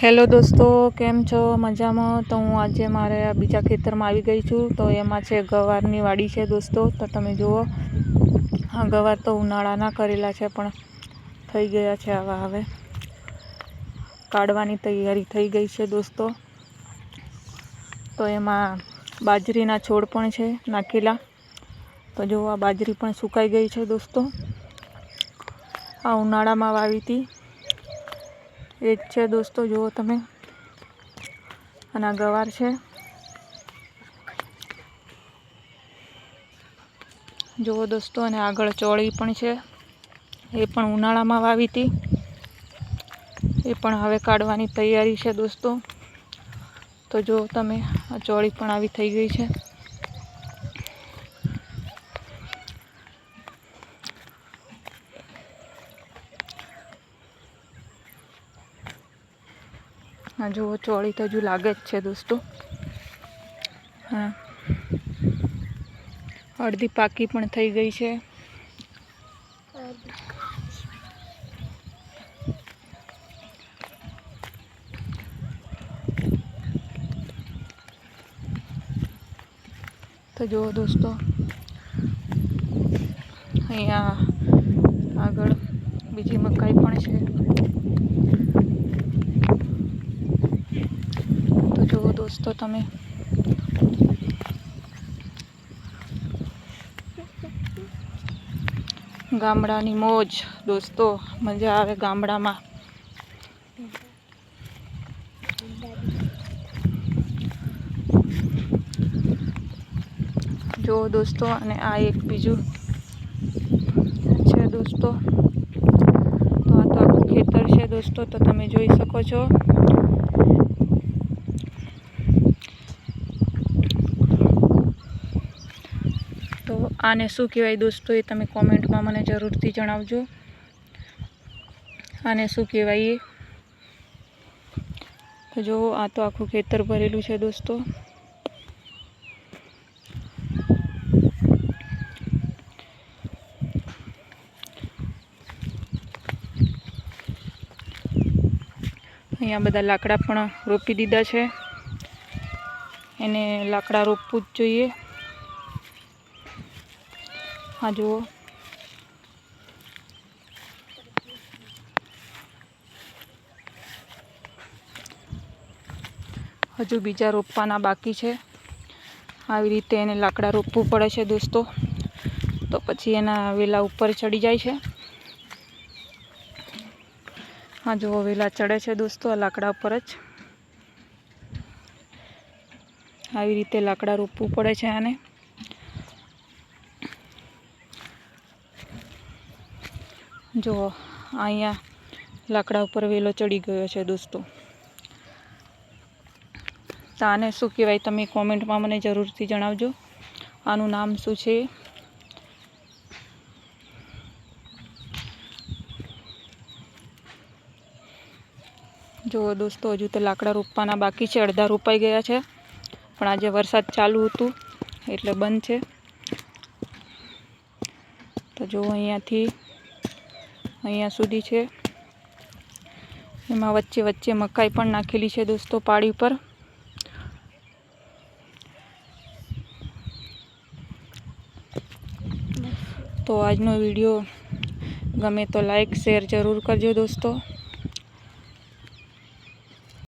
Hello દોસ્તો, કેમ છો? મજામાં? તો હું આજે મારે આ બીજા ખેતરમાં આવી ગઈ છું. તો એમાં છે ગવારની વાડી છે દોસ્તો. તો તમે જુઓ, આ ગવાર તો ઉનાળાના કરેલા છે પણ થઈ ગયા છે આવા. હવે કાઢવાની તૈયારી થઈ ગઈ છે દોસ્તો. તો એમાં બાજરીના છોડ પણ છે નાખેલા. તો જુઓ, આ બાજરી પણ સુકાઈ ગઈ છે દોસ્તો. આ ઉનાળામાં વાવી હતી એ જ છે દોસ્તો. જુઓ તમે, અને આ ગવાર છે. જુઓ દોસ્તો, અને આગળ ચોળી પણ છે. એ પણ ઉનાળામાં વાવી હતી. એ પણ હવે કાઢવાની તૈયારી છે દોસ્તો. તો જુઓ તમે, આ ચોળી પણ આવી થઈ ગઈ છે. આ જુઓ, ચોળી તો હજુ લાગે જ છે દોસ્તો. હા, અડધી પાકી પણ થઈ ગઈ છે. તો જુઓ દોસ્તો, અહીંયા આગળ બીજી મકાઈ પણ છે. તો જુઓ દોસ્તો તમે, ગામડાની મોજ દોસ્તો. મજા આવે ગામડામાં. જુઓ દોસ્તો, અને આ એક બીજું છે દોસ્તો. તો આ તો આખું ખેતર છે દોસ્તો. તો તમે જોઈ શકો છો. તો આને શું કહેવાય દોસ્તો, એ તમે કોમેન્ટમાં મને જરૂરથી જણાવજો. આને શું કહેવાય એ. તો જુઓ, આ તો આખું ખેતર ભરેલું છે દોસ્તો. અહીંયા બધા લાકડા પણ રોપી દીધા છે. એને લાકડા રોપવું જ જોઈએ. હા જુઓ, હજુ બીજા રોપવાના બાકી છે. આવી રીતે એને લાકડા રોપવું પડે છે દોસ્તો. તો પછી એના વેલા ઉપર ચડી જાય છે. હા જુઓ, વેલા ચડે છે દોસ્તો આ લાકડા ઉપર જ. આવી રીતે લાકડા રોપવું પડે છે આને. જુઓ, અહીંયા લાકડા ઉપર વેલો ચડી ગયો છે દોસ્તો. તો આને શું કહેવાય તમે કોમેન્ટમાં મને જરૂરથી જણાવજો. આનું નામ શું છે? જુઓ દોસ્તો, હજુ તો લાકડા રોપવાના બાકી છે. અડધા રોપાઈ ગયા છે, પણ આજે વરસાદ ચાલુ હતું એટલે બંધ છે. તો જુઓ, અહીંયાથી અહીંયા સુધી છે. એમાં વચ્ચે વચ્ચે મકાઈ પણ નાખેલી છે દોસ્તો પાડી પર. તો આજનો વિડીયો ગમે તો લાઈક શેર જરૂર કરજો દોસ્તો.